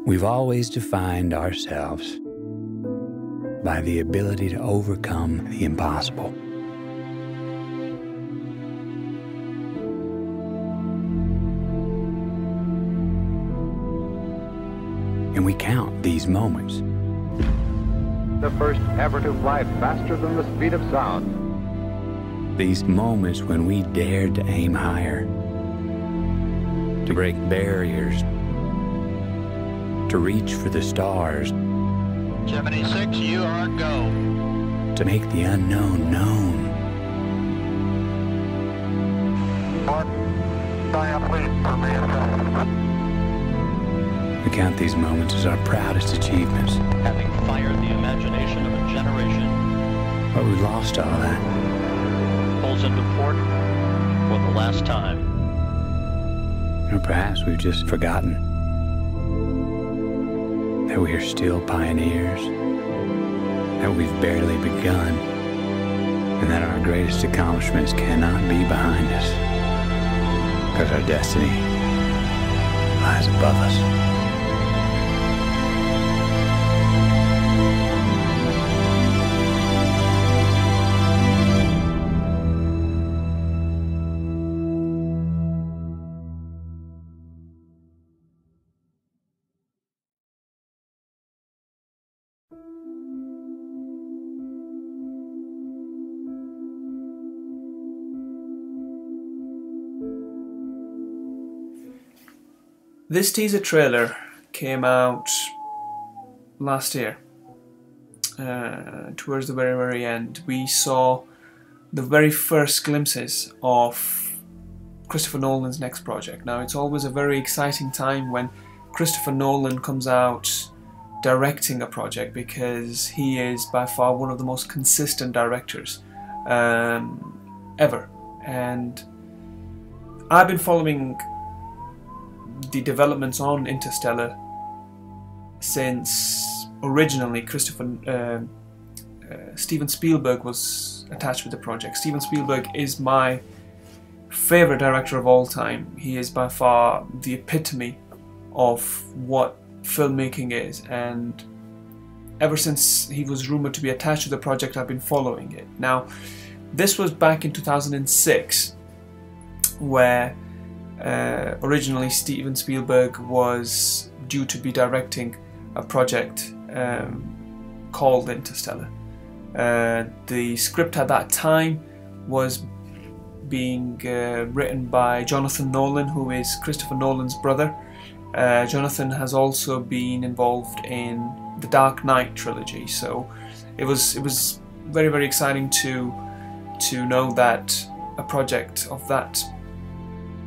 We've always defined ourselves by the ability to overcome the impossible. And we count these moments. The first ever to fly faster than the speed of sound. These moments when we dared to aim higher, to break barriers, to reach for the stars. 76, you are go. To make the unknown known. We count these moments as our proudest achievements. Having fired the imagination of a generation. But we lost all that. Pulls into port for the last time. Or perhaps we've just forgotten that we are still pioneers, that we've barely begun, and that our greatest accomplishments cannot be behind us, because our destiny lies above us. This teaser trailer came out last year. Towards the very end, we saw the very first glimpses of Christopher Nolan's next project. Now, it's always a very exciting time when Christopher Nolan comes out directing a project, because he is by far one of the most consistent directors ever. And I've been following the developments on Interstellar since originally Steven Spielberg was attached with the project. Steven Spielberg is my favorite director of all time. He is by far the epitome of what filmmaking is, and ever since he was rumored to be attached to the project, I've been following it. Now, this was back in 2006, where originally Steven Spielberg was due to be directing a project called Interstellar. The script at that time was being written by Jonathan Nolan, who is Christopher Nolan's brother. Jonathan has also been involved in the Dark Knight trilogy, so it was very, very exciting to know that a project of that,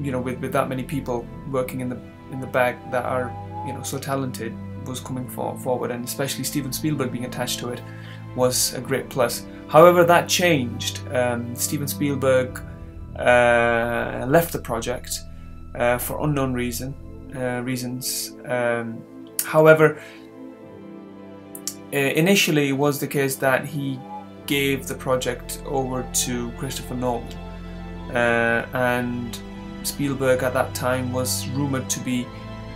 you know, with that many people working in the bag that are, you know, so talented, was coming forward, and especially Steven Spielberg being attached to it was a great plus. However, that changed. Steven Spielberg left the project for unknown reasons. However, initially it was the case that he gave the project over to Christopher Nolan, and Spielberg at that time was rumored to be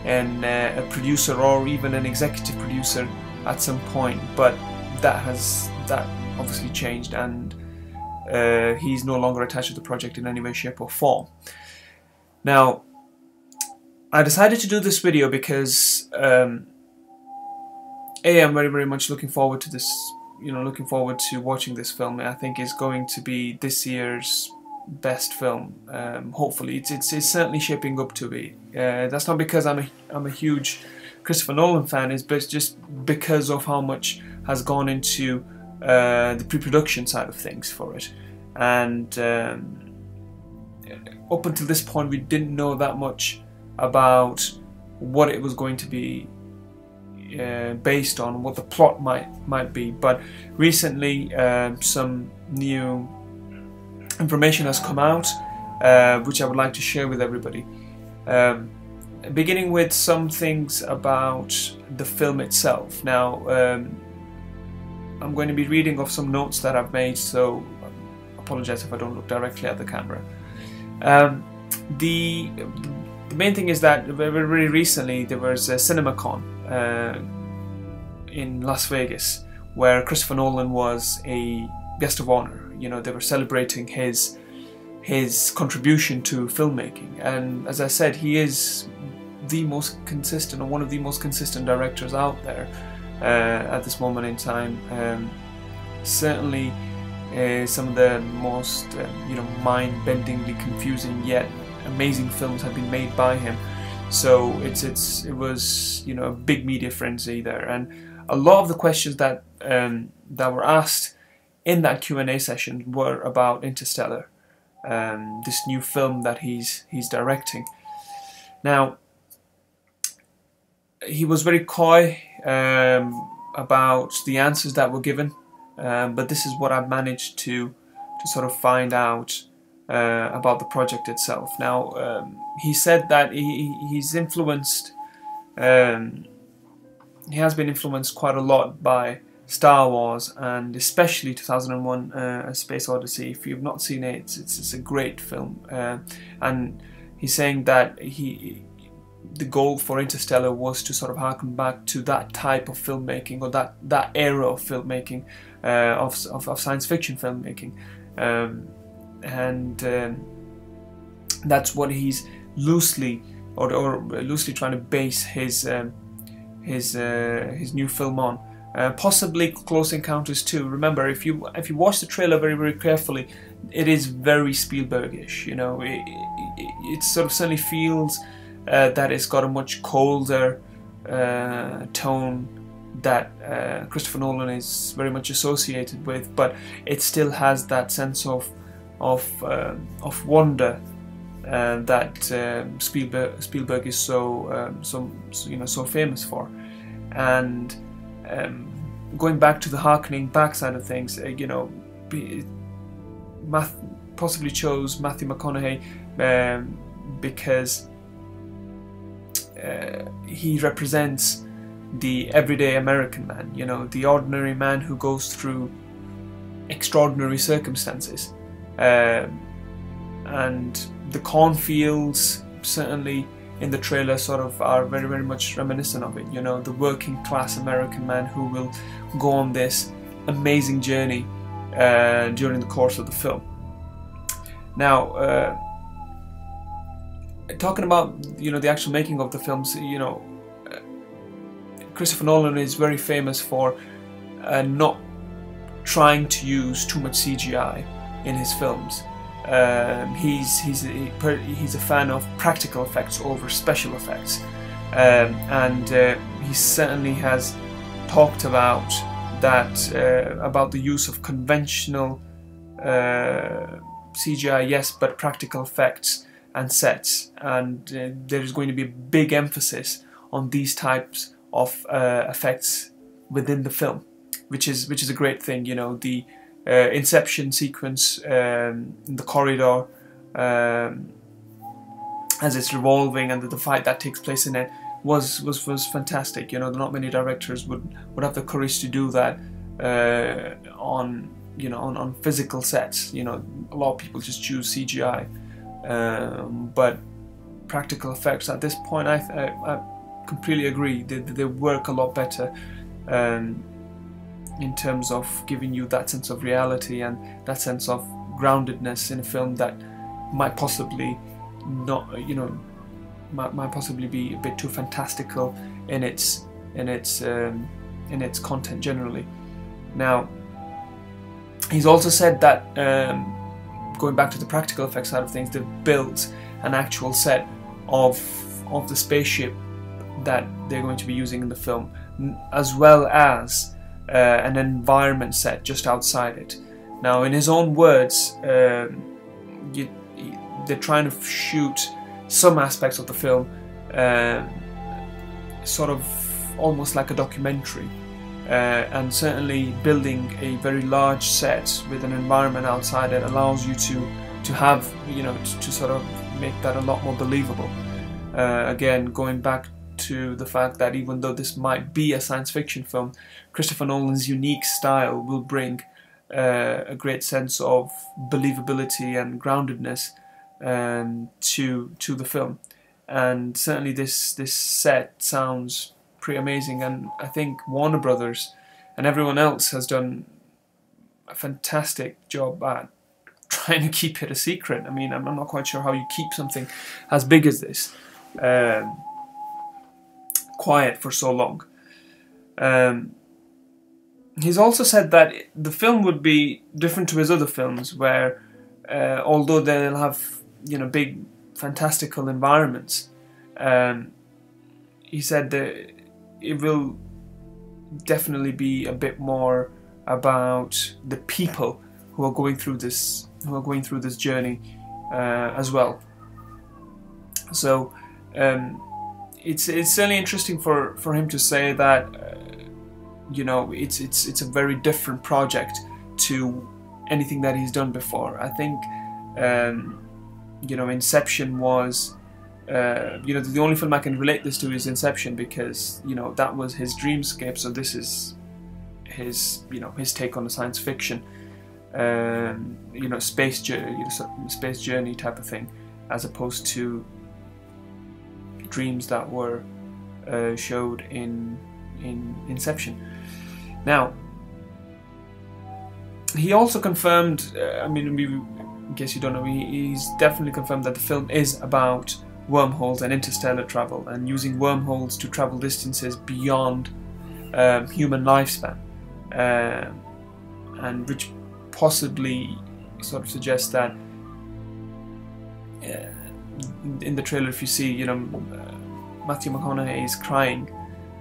a producer or even an executive producer at some point, but that obviously changed, and he's no longer attached to the project in any way, shape or form. Now, I decided to do this video because I'm very, very much looking forward to this, you know, looking forward to watching this film. I think it's going to be this year's best film. Hopefully, it's certainly shaping up to be. That's not because I'm a huge Christopher Nolan fan, it's just because of how much has gone into the pre-production side of things for it. And up until this point, we didn't know that much about what it was going to be based on, what the plot might be. But recently, some new information has come out, which I would like to share with everybody. Beginning with some things about the film itself. Now, I'm going to be reading off some notes that I've made, so I apologize if I don't look directly at the camera. The main thing is that very recently there was a CinemaCon in Las Vegas, where Christopher Nolan was a guest of honor. You know, they were celebrating his contribution to filmmaking, and as I said, he is the most consistent, or one of the most consistent directors out there at this moment in time. Certainly some of the most you know, mind-bendingly confusing yet amazing films have been made by him. So it was, you know, a big media frenzy there, and a lot of the questions that that were asked in that Q&A session were about Interstellar, this new film that he's directing. Now, he was very coy about the answers that were given, but this is what I've managed to sort of find out about the project itself. Now, he said that he's influenced, he has been influenced quite a lot by Star Wars, and especially 2001: A Space Odyssey. If you've not seen it, it's a great film, and he's saying that the goal for Interstellar was to sort of harken back to that type of filmmaking, or that era of filmmaking, of science fiction filmmaking, and that's what he's loosely trying to base his new film on. Possibly Close Encounters too. Remember, if you watch the trailer very carefully, it is very Spielbergish. You know, it sort of certainly feels that it's got a much colder tone that Christopher Nolan is very much associated with, but it still has that sense of wonder that Spielberg is so famous for. And going back to the harkening back side of things, you know, possibly chose Matthew McConaughey because he represents the everyday American man, you know, the ordinary man who goes through extraordinary circumstances, and the cornfields certainly in the trailer sort of are very much reminiscent of it. You know, the working class American man who will go on this amazing journey during the course of the film. Now, talking about, you know, the actual making of the films, you know, Christopher Nolan is very famous for not trying to use too much CGI in his films. He's a fan of practical effects over special effects, and he certainly has talked about that, about the use of conventional CGI, yes, but practical effects and sets, and there is going to be a big emphasis on these types of effects within the film, which is a great thing. You know, the Inception sequence in the corridor as it's revolving, and the fight that takes place in it was fantastic. You know, not many directors would have the courage to do that on physical sets. You know, a lot of people just choose CGI, but practical effects at this point, I completely agree. They work a lot better in terms of giving you that sense of reality and that sense of groundedness in a film that might possibly not, you know, might possibly be a bit too fantastical in its content generally. Now, he's also said that going back to the practical effects side of things, they've built an actual set of the spaceship that they're going to be using in the film, as well as an environment set just outside it. Now, in his own words, they're trying to shoot some aspects of the film sort of almost like a documentary, and certainly building a very large set with an environment outside it allows you to have, you know, to sort of make that a lot more believable. Again, going back to the fact that even though this might be a science fiction film, Christopher Nolan's unique style will bring a great sense of believability and groundedness to the film. And certainly this set sounds pretty amazing, and I think Warner Brothers and everyone else has done a fantastic job at trying to keep it a secret. I mean, I'm not quite sure how you keep something as big as this quiet for so long. He's also said that the film would be different to his other films, where although they'll have, you know, big fantastical environments, he said that it will definitely be a bit more about the people who are going through this journey as well. So it's certainly interesting for him to say that you know, it's a very different project to anything that he's done before. I think you know, Inception was you know, the only film I can relate this to is Inception, because, you know, that was his dreamscape. So this is his, you know, his take on the science fiction, you know, space journey type of thing, as opposed to dreams that were showed in Inception. Now, he also confirmed, I mean, in case you don't know, he's definitely confirmed that the film is about wormholes and interstellar travel, and using wormholes to travel distances beyond human lifespan, and which possibly sort of suggests that in the trailer, if you see, you know, Matthew McConaughey is crying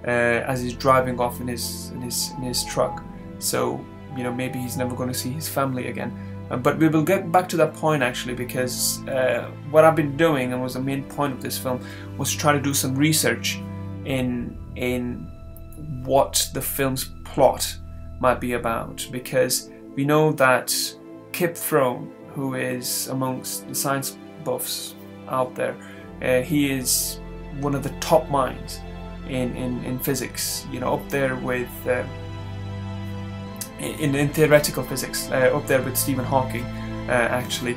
as he's driving off in his truck. So, you know, maybe he's never going to see his family again. But we will get back to that point, actually, because what I've been doing, and was the main point of this film, was to try to do some research in what the film's plot might be about, because we know that Kip Thorne, who is amongst the science buffs out there, he is one of the top minds in physics, you know, up there with in theoretical physics, up there with Stephen Hawking, actually.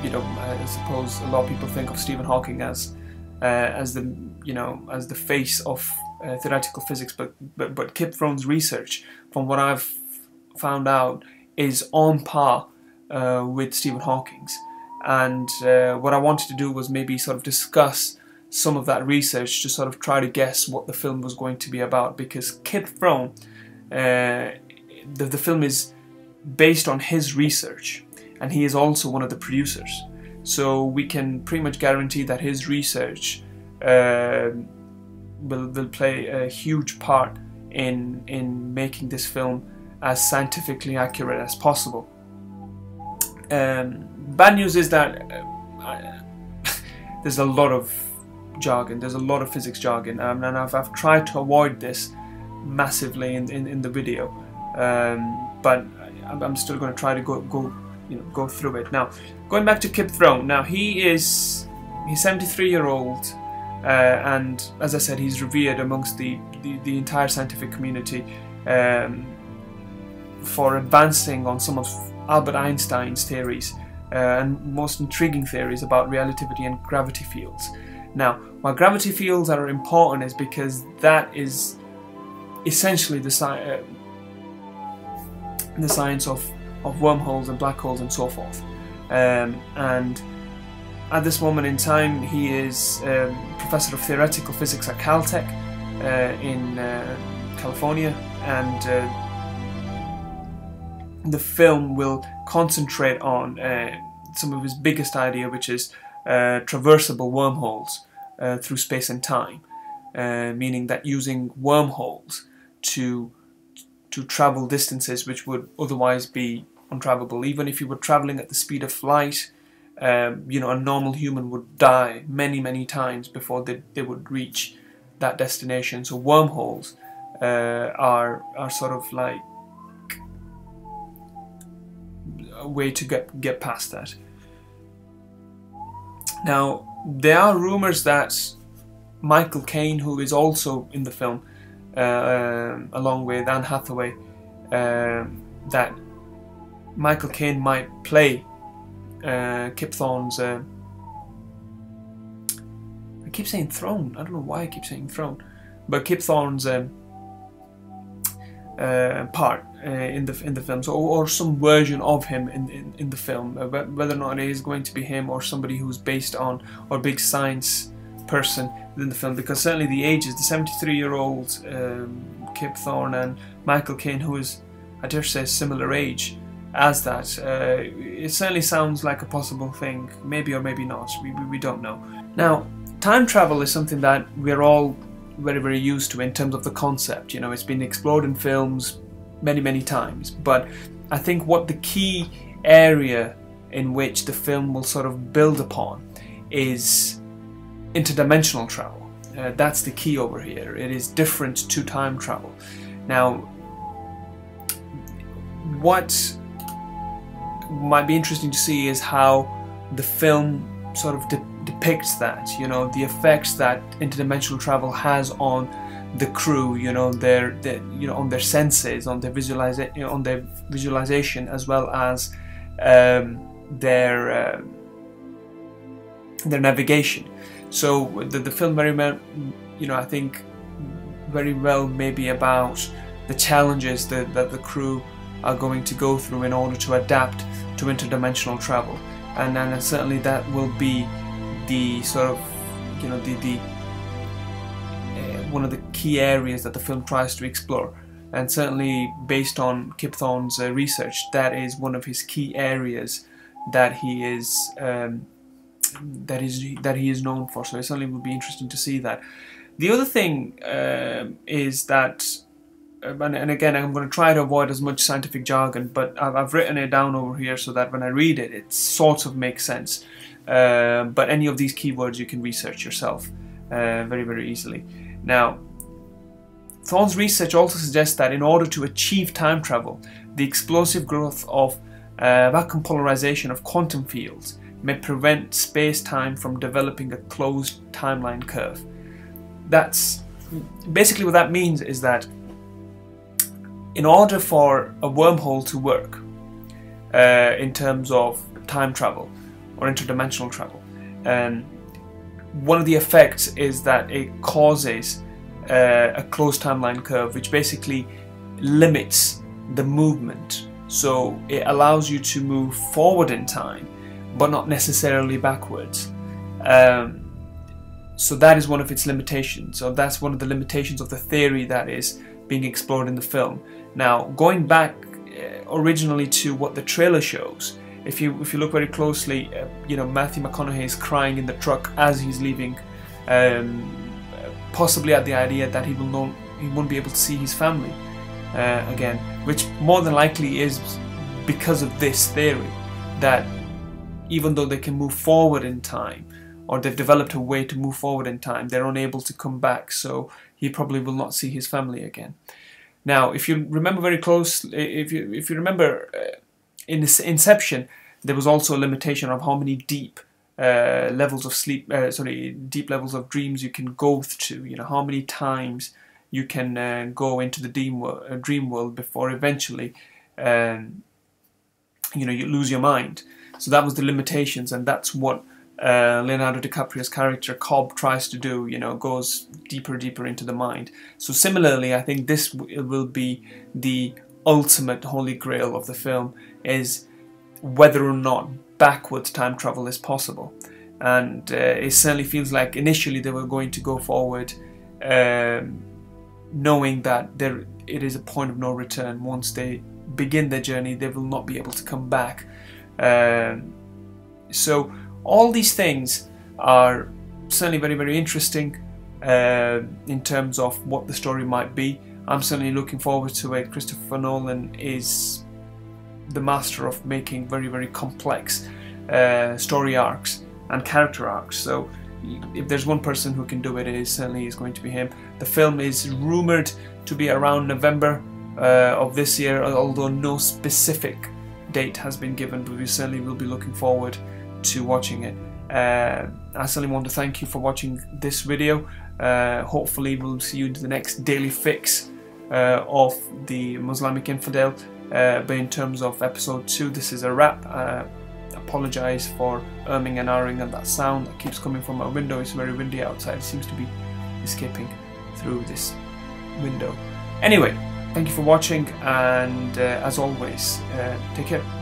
You know, I suppose a lot of people think of Stephen Hawking as the, you know, as the face of theoretical physics, but Kip Thorne's research, from what I've found out, is on par with Stephen Hawking's. And what I wanted to do was maybe sort of discuss some of that research to sort of try to guess what the film was going to be about, because Kip Thorne, the film is based on his research, and he is also one of the producers. So we can pretty much guarantee that his research will play a huge part in making this film as scientifically accurate as possible. Bad news is that there's a lot of jargon, there's a lot of physics jargon, and I've tried to avoid this massively in the video, but I'm still going to try to go through it. Now, going back to Kip Thorne, now he's 73-year-old, and as I said, he's revered amongst the entire scientific community for advancing on some of Albert Einstein's theories, and most intriguing theories about relativity and gravity fields. Now, why gravity fields are important is because that is essentially the science of wormholes and black holes and so forth. And at this moment in time, he is Professor of Theoretical Physics at Caltech in California, and the film will concentrate on some of his biggest idea, which is traversable wormholes through space and time, meaning that using wormholes to travel distances which would otherwise be untravelable. Even if you were traveling at the speed of light, you know, a normal human would die many times before they would reach that destination. So wormholes are sort of like a way to get past that. Now, there are rumors that Michael Caine, who is also in the film, along with Anne Hathaway, that Michael Caine might play Kip Thorne's. I keep saying throne. I don't know why I keep saying throne, but Kip Thorne's part in the film, so, or some version of him in the film, whether or not it is going to be him or somebody who's based on, or a big science person in the film, because certainly the ages, the 73-year-old Kip Thorne and Michael Caine, who is, I dare say, similar age as that, it certainly sounds like a possible thing, maybe or maybe not, we don't know. Now, time travel is something that we're all very used to in terms of the concept. You know, it's been explored in films many times, but I think what the key area in which the film will sort of build upon is interdimensional travel. That's the key over here. It is different to time travel. Now, what might be interesting to see is how the film sort of depicts that, you know, the effects that interdimensional travel has on the crew, you know, on their senses, on their visualization, as well as their navigation. So the film very well, you know, I think very well maybe about the challenges that the crew are going to go through in order to adapt to interdimensional travel, and then certainly that will be the sort of, you know, one of the key areas that the film tries to explore. And certainly based on Kip Thorne's research, that is one of his key areas that he is known for. So it certainly will be interesting to see that. The other thing is that, and again, I'm going to try to avoid as much scientific jargon, but I've written it down over here so that when I read it, it sort of makes sense. But any of these keywords you can research yourself very easily. Now, Thorne's research also suggests that in order to achieve time travel, the explosive growth of vacuum polarization of quantum fields may prevent space-time from developing a closed timeline curve. That's basically what that means, is that in order for a wormhole to work in terms of time travel or interdimensional travel, one of the effects is that it causes a closed timeline curve, which basically limits the movement. So it allows you to move forward in time, but not necessarily backwards. So that is one of its limitations. So that's one of the limitations of the theory that is being explored in the film. Now, going back originally to what the trailer shows, if you look very closely, you know, Matthew McConaughey is crying in the truck as he's leaving, possibly at the idea that he won't be able to see his family again, which more than likely is because of this theory, that even though they can move forward in time, or they've developed a way to move forward in time, they're unable to come back, so he probably will not see his family again. Now, if you remember very closely, if you remember in Inception, there was also a limitation of how many deep levels of sleep, deep levels of dreams you can go to. You know, how many times you can go into the dream world before eventually, you know, you lose your mind. So that was the limitations, and that's what Leonardo DiCaprio's character Cobb tries to do. You know, goes deeper into the mind. So similarly, I think this will be the ultimate holy grail of the film, is whether or not backwards time travel is possible. And it certainly feels like initially they were going to go forward knowing that it is a point of no return. Once they begin their journey, they will not be able to come back. So all these things are certainly very interesting in terms of what the story might be. I'm certainly looking forward to it. Christopher Nolan is the master of making very complex story arcs and character arcs. So if there's one person who can do it, it certainly is going to be him. The film is rumoured to be around November of this year, although no specific date has been given, but we certainly will be looking forward to watching it. I certainly want to thank you for watching this video. Hopefully we'll see you in the next daily fix of the Muslamic Infidel. But in terms of episode 2, this is a wrap. Apologize for and ahhing and that sound that keeps coming from my window. It's very windy outside. It seems to be escaping through this window. Anyway, thank you for watching, and as always, take care.